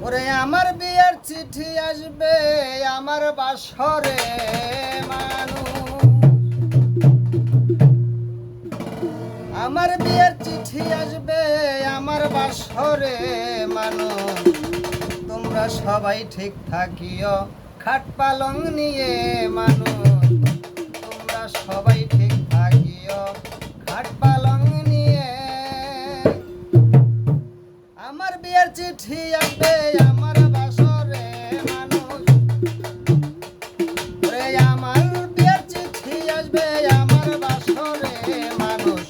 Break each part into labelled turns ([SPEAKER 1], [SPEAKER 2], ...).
[SPEAKER 1] ওরে আমার বিয়ের চিঠি আসবে আমার বাসরে মানুষ, আমার বিয়ের চিঠি আসবে আমার বাসরে মানুষ। তোমরা সবাই ঠিক থাকিও খাট পালং নিয়ে মানুষ, তোমরা সবাই ঠিক থাকিও খাট পালং নিয়ে। আমার বিয়ের চিঠি আসবে আমার বাসরে মানুষ, ওরে আমার বিয়ের চিঠি আসবে আমার বাসরে মানুষ।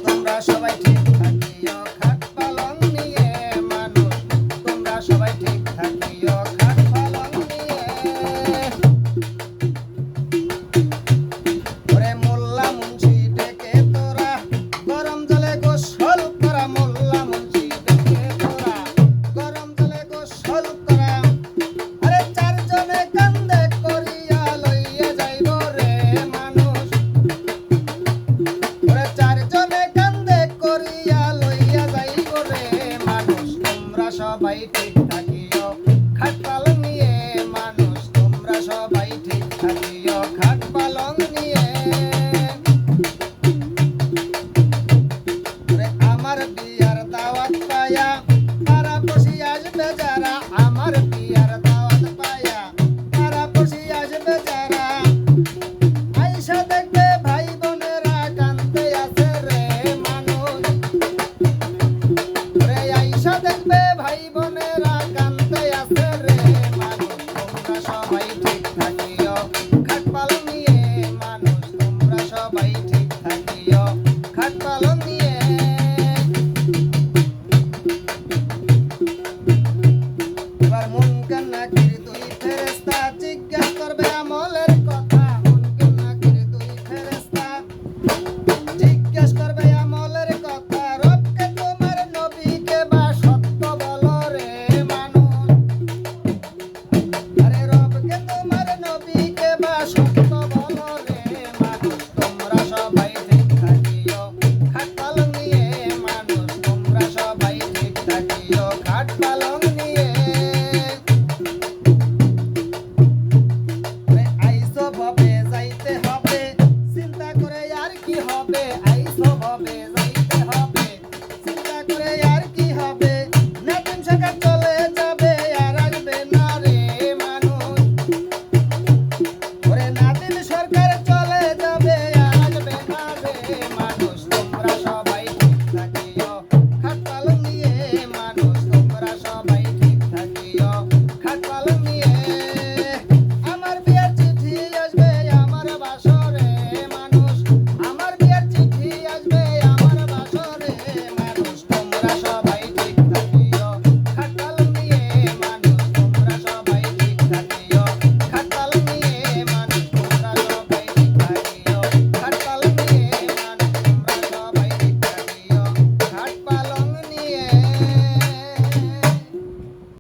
[SPEAKER 1] তোমরা সবাই ঠিক থাকিও খাট পালং নিয়ে মানুষ, তোমরা সবাই ঠিক থাকিও খাট পালং নিয়ে। ওরে মোল্লা মুন্সি ডেকে তোরা গরম জলে গোসল করা, মোল্লা মুন্সি ডেকে তোরা গরম জলে গোসল করা। আরে চারজনে কান্দে করিয়া লইয়া যাইব রে মানুষ, ওরে চারজনে কান্দে করিয়া লইয়া যাইব রে মানুষ। তোমরা সবাই ঠিক থাকিও খাট পালং নিয়ে মানুষ, তোমরা সবাই ঠিক থাকিও খাট পালং নিয়ে। ওরে আমার বিয়ার দাওয়াত পায়া তারা বসি আসবে যারা, আমার বিয়ার দাওয়াত পায়া তারা বসি আসবে যারা। আইসা দেখবে ভাই বোনেরা কান্দে আছে রে মানুষ, ওরে আইসা দেখবে ভাই বোনেরা কান্দে আছে রে মানুষ। তোমরা সবাই ঠিক থাকিও খাট পালং নিয়ে মানুষ, তোমরা সবাই ঠিক থাকিও খাট পালং নিয়ে। এবার মুনকার নাকির দুই ফেরেশতা জিজ্ঞেস করবে আমলের কথা, মুনকার নাকির দুই ফেরেশতা জিজ্ঞেস করবে আমলের কথা। রবকে তোমার নবীকে বা সত্য বলো রে মানুষ, আরে রবকে তোমার নবীকে বা সত্য বলো রে মানুষ। তোমরা সবাই ঠিক থাকিও খাট পালং নিয়ে মানুষ, তোমরা সবাই ঠিক থাকিও খাট পালং